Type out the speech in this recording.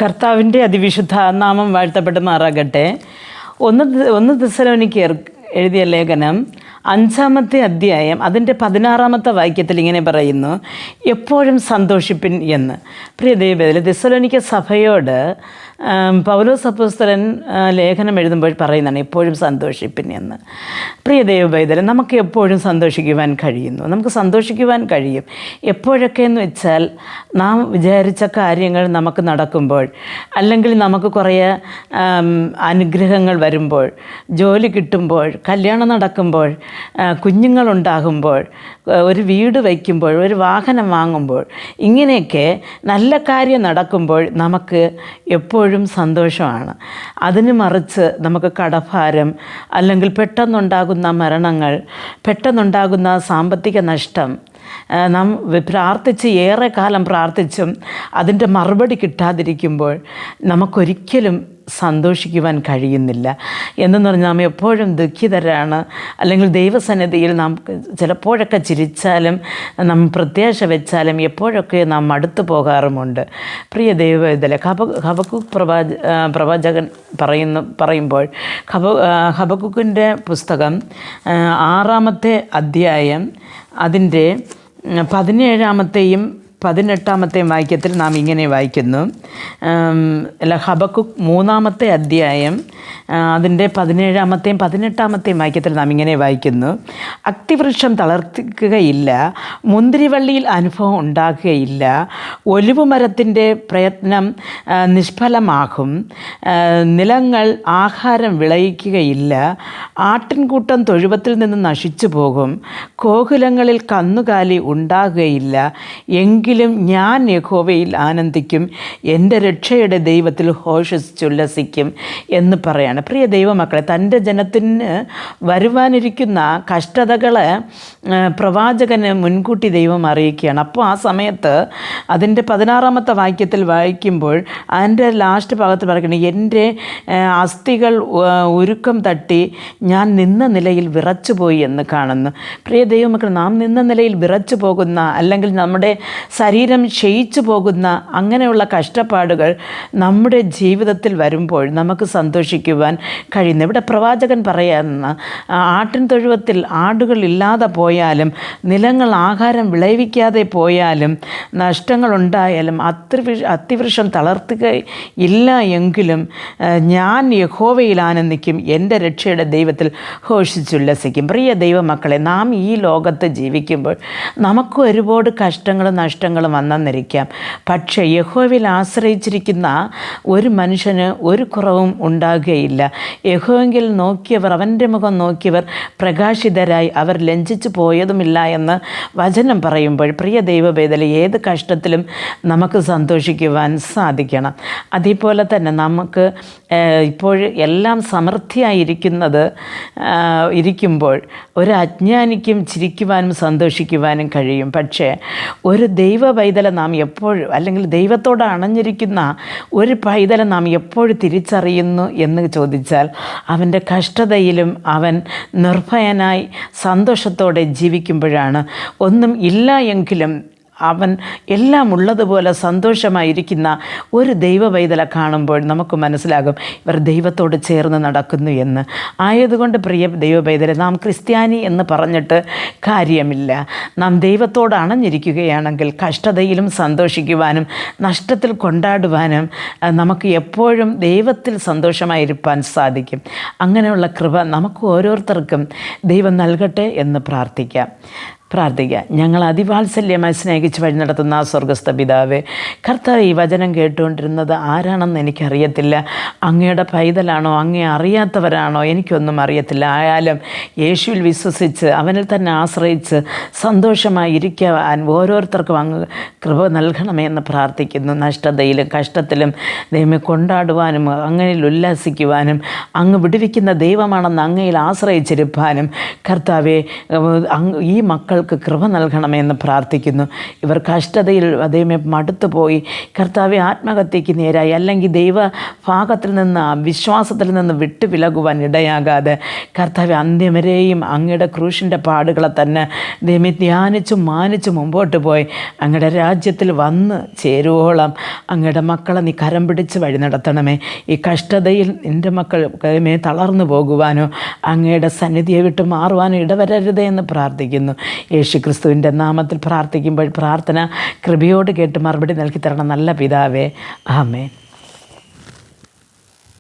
കർത്താവിൻ്റെ അതിവിശുദ്ധ നാമം വാഴ്ത്തപ്പെടുമാറാകട്ടെ. ഒന്ന് തെസ്സലോനിക്കർ എഴുതിയ ലേഖനം 5-ാമത്തെ അധ്യായം അതിൻ്റെ 16-ാമത്തെ വാക്യത്തിൽ ഇങ്ങനെ പറയുന്നു, എപ്പോഴും സന്തോഷിപ്പിൻ എന്ന്. പ്രിയ ദൈവവേദന, തെസ്സലോനിക്ക സഭയോട് പൗലോസ് അപ്പോസ്തലൻ ലേഖനം എഴുതുമ്പോൾ പറയുന്നതാണ് എപ്പോഴും സന്തോഷിപ്പിൻ എന്ന്. പ്രിയ ദൈവവേദന, നമുക്ക് എപ്പോഴും സന്തോഷിക്കുവാൻ കഴിയുന്നു, നമുക്ക് സന്തോഷിക്കുവാൻ കഴിയും. എപ്പോഴൊക്കെ എന്ന് വെച്ചാൽ നാം വിചാരിച്ച കാര്യങ്ങൾ നമുക്ക് നടക്കുമ്പോൾ, അല്ലെങ്കിൽ നമുക്ക് കുറേ അനുഗ്രഹങ്ങൾ വരുമ്പോൾ, ജോലി കിട്ടുമ്പോൾ, കല്യാണം നടക്കുമ്പോൾ, കുഞ്ഞുങ്ങളുണ്ടാകുമ്പോൾ, ഒരു വീട് വയ്ക്കുമ്പോൾ, ഒരു വാഹനം വാങ്ങുമ്പോൾ, ഇങ്ങനെയൊക്കെ നല്ല കാര്യം നടക്കുമ്പോൾ നമുക്ക് എപ്പോഴും സന്തോഷമാണ്. അതിന് മറിച്ച് നമുക്ക് കടഭാരം, അല്ലെങ്കിൽ പെട്ടെന്നുണ്ടാകുന്ന മരണങ്ങൾ, പെട്ടെന്നുണ്ടാകുന്ന സാമ്പത്തിക നഷ്ടം, നാം പ്രാർത്ഥിച്ച് ഏറെ കാലം പ്രാർത്ഥിച്ചും അതിൻ്റെ മറുപടി കിട്ടാതിരിക്കുമ്പോൾ നമുക്കൊരിക്കലും സന്തോഷിക്കുവാൻ കഴിയുന്നില്ല. എന്നെന്ന് പറഞ്ഞാൽ നാം എപ്പോഴും ദുഃഖിതരാണ്. അല്ലെങ്കിൽ ദൈവസന്നിധിയിൽ നാം ചിലപ്പോഴൊക്കെ ചിരിച്ചാലും നാം പ്രത്യാശ വെച്ചാലും എപ്പോഴൊക്കെ നാം മടുത്തു പോകാറുമുണ്ട്. പ്രിയ ദൈവവേദന, ഹബക്കൂക്ക് പ്രവാചകൻ പറയുമ്പോൾ ഹബക്കൂക്കിൻ്റെ പുസ്തകം 6-ാമത്തെ അധ്യായം അതിൻ്റെ 17-ാമത്തെയും 18-ാമത്തെയും വാക്യത്തിൽ നാം ഇങ്ങനെ വായിക്കുന്നു. ഹബക്കൂക്ക് 3-ാമത്തെ അധ്യായം അതിൻ്റെ 17-ാമത്തെയും 18-ാമത്തെയും വാക്യത്തിൽ നാം ഇങ്ങനെ വായിക്കുന്നു, അത്തിവൃക്ഷം തളർത്തിക്കുകയില്ല, മുന്തിരിവള്ളിയിൽ അനുഭവം ഉണ്ടാകുകയില്ല, ഒലിവുമരത്തിൻ്റെ പ്രയത്നം നിഷ്ഫലമാകും, നിലങ്ങൾ ആഹാരം വിളയിക്കുകയില്ല, ആട്ടിൻകൂട്ടം തൊഴുവത്തിൽ നിന്ന് നശിച്ചു പോകും, കോകുലങ്ങളിൽ കന്നുകാലി ഉണ്ടാകുകയില്ല, എങ്കിലും ഞാൻ യഹോവയിൽ ആനന്ദിക്കും, എൻ്റെ രക്ഷയുടെ ദൈവത്തിൽ ഘോഷിച്ചുല്ലസിക്കും എന്ന് പറയാണ്. പ്രിയ ദൈവമക്കളെ, തൻ്റെ ജനത്തിന് വരുവാനിരിക്കുന്ന കഷ്ടതകളെ പ്രവാചകന് മുൻകൂട്ടി ദൈവം അറിയിക്കുകയാണ്. അപ്പോൾ ആ സമയത്ത് അതിൻ്റെ 16-ാമത്തെ വാക്യത്തിൽ വായിക്കുമ്പോൾ അതിൻ്റെ ലാസ്റ്റ് ഭാഗത്ത് പറയുന്നത്, എൻ്റെ അസ്ഥികൾ ഉരുക്കം തട്ടി ഞാൻ നിന്ന നിലയിൽ വിറച്ചുപോയി എന്ന് കാണുന്നു. പ്രിയ ദൈവമക്കൾ, നാം നിന്ന നിലയിൽ വിറച്ചു പോകുന്ന, അല്ലെങ്കിൽ നമ്മുടെ ശരീരം ക്ഷയിച്ചു പോകുന്ന അങ്ങനെയുള്ള കഷ്ടപ്പാടുകൾ നമ്മുടെ ജീവിതത്തിൽ വരുമ്പോൾ നമുക്ക് സന്തോഷിക്കുവാൻ കഴിയുന്നു. ഇവിടെ പ്രവാചകൻ പറയുന്ന, ആട്ടിൻ തൊഴുവത്തിൽ ആടുകൾ ഇല്ലാതെ പോയാലും, നിലങ്ങൾ ആഹാരം വിളയിക്കാതെ പോയാലും, നഷ്ടങ്ങളുണ്ടായാലും, അത്തിവൃക്ഷം തളർത്തുകയില്ല എങ്കിലും ഞാൻ യഹോവയിൽ ആനന്ദിക്കും, എൻ്റെ രക്ഷയുടെ ദൈവത്തിൽ ഘോഷിച്ചുല്ലസിക്കും. പ്രിയ ദൈവമക്കളെ, നാം ഈ ലോകത്ത് ജീവിക്കുമ്പോൾ നമുക്ക് ഒരുപാട് കഷ്ടങ്ങളും നഷ്ടങ്ങളും വന്നെന്നിരിക്കാം. പക്ഷേ യഹോവയിൽ ആശ്രയിച്ചിരിക്കുന്ന ഒരു മനുഷ്യന് ഒരു കുറവും ഉണ്ടാകുകയില്ല. യഹോവെങ്കിൽ നോക്കിയവർ, അവൻ്റെ മുഖം നോക്കിയവർ പ്രകാശിതരായി, അവർ ലജ്ജിച്ചു പോയതുമില്ല എന്ന് വചനം പറയുമ്പോൾ, പ്രിയ ദൈവവേദന, ഏത് കഷ്ടത്തിലും നമുക്ക് സന്തോഷിക്കുവാൻ സാധിക്കണം. അതേപോലെ തന്നെ നമുക്ക് ഇപ്പോൾ എല്ലാം സമൃദ്ധിയായിരിക്കുന്നത് ഇരിക്കുമ്പോൾ ഒരു അജ്ഞാനിക്കും ചിരിക്കുവാനും സന്തോഷിക്കുവാനും കഴിയും. പക്ഷേ ഒരു ദൈവ പൈതലെ നാം എപ്പോഴും, അല്ലെങ്കിൽ ദൈവത്തോട് അണഞ്ഞിരിക്കുന്ന ഒരു പൈതലെ നാം എപ്പോഴും തിരിച്ചറിയുന്നു എന്ന് ചോദിച്ചാൽ, അവൻ്റെ കഷ്ടതയിലും അവൻ നിർഭയനായി സന്തോഷത്തോടെ ജീവിക്കുമ്പോഴാണ്. ഒന്നും ഇല്ല എങ്കിലും അവൻ എല്ലാം ഉള്ളതുപോലെ സന്തോഷമായിരിക്കുന്ന ഒരു ദൈവ പൈതലെ കാണുമ്പോൾ നമുക്ക് മനസ്സിലാകും ഇവർ ദൈവത്തോട് ചേർന്ന് നടക്കുന്നു എന്ന്. ആയതുകൊണ്ട് പ്രിയ ദൈവ പൈതലെ, നാം ക്രിസ്ത്യാനി എന്ന് പറഞ്ഞിട്ട് കാര്യമില്ല. നാം ദൈവത്തോട് അണഞ്ഞിരിക്കുകയാണെങ്കിൽ കഷ്ടതയിലും സന്തോഷിക്കുവാനും നഷ്ടത്തിൽ കൊണ്ടാടുവാനും നമുക്ക് എപ്പോഴും ദൈവത്തിൽ സന്തോഷമായിരിക്കാൻ സാധിക്കും. അങ്ങനെയുള്ള കൃപ നമുക്ക് ഓരോരുത്തർക്കും ദൈവം നൽകട്ടെ എന്ന് പ്രാർത്ഥിക്കാം. ഞങ്ങൾ അതിവാത്സല്യമായി സ്നേഹിച്ച് വഴി നടത്തുന്ന ആ സ്വർഗസ്ഥ പിതാവേ, കർത്താവ്, ഈ വചനം കേട്ടുകൊണ്ടിരുന്നത് ആരാണെന്ന് എനിക്കറിയത്തില്ല. അങ്ങയുടെ പൈതലാണോ, അങ്ങയെ അറിയാത്തവരാണോ, എനിക്കൊന്നും അറിയത്തില്ല. ആയാലും യേശുവിൽ വിശ്വസിച്ച് അവനിൽ തന്നെ ആശ്രയിച്ച് സന്തോഷമായി ഇരിക്കുവാൻ ഓരോരുത്തർക്കും അങ്ങ് കൃപ നൽകണമേ എന്ന് പ്രാർത്ഥിക്കുന്നു. നഷ്ടതയിലും കഷ്ടത്തിലും ദൈവമേ കൊണ്ടാടുവാനും, അങ്ങയിൽ ഉല്ലാസിക്കുവാനും, അങ്ങ് വിടുവിക്കുന്ന ദൈവമാണെന്ന് അങ്ങയിൽ ആശ്രയിച്ചിരിപ്പാനും, കർത്താവെ, ഈ മക്കൾ കുഞ്ഞുങ്ങൾക്ക് കൃപ നൽകണമെന്ന് പ്രാർത്ഥിക്കുന്നു. ഇവർ കഷ്ടതയിൽ ദൈവമേ മടുത്തുപോയി കർത്താവെ ആത്മഹത്യയ്ക്ക് നേരായി, അല്ലെങ്കിൽ ദൈവഭാഗത്തിൽ നിന്ന് വിശ്വാസത്തിൽ നിന്ന് വിട്ടുവിലകുവാൻ ഇടയാകാതെ കർത്താവെ അന്ത്യം വരെയും അങ്ങയുടെ ക്രൂശിൻ്റെ പാടുകളെ തന്നെ ദൈവമേ ധ്യാനിച്ചും മാനിച്ചും മുമ്പോട്ട് പോയി അങ്ങയുടെ രാജ്യത്തിൽ വന്ന് ചേരുവോളം അങ്ങയുടെ മക്കളെ നീ കരം പിടിച്ച് വഴി നടത്തണമേ. ഈ കഷ്ടതയിൽ എൻ്റെ മക്കൾ ദൈവമേ തളർന്നു പോകുവാനോ അങ്ങയുടെ സന്നിധിയെ വിട്ട് മാറുവാനോ ഇടവരരുതേ എന്ന് പ്രാർത്ഥിക്കുന്നു. യേശുക്രിസ്തുവിൻ്റെ നാമത്തിൽ പ്രാർത്ഥിക്കുമ്പോൾ പ്രാർത്ഥന കൃപയോട് കേട്ട് മറുപടി നൽകി തരണം നല്ല പിതാവേ. ആമേൻ.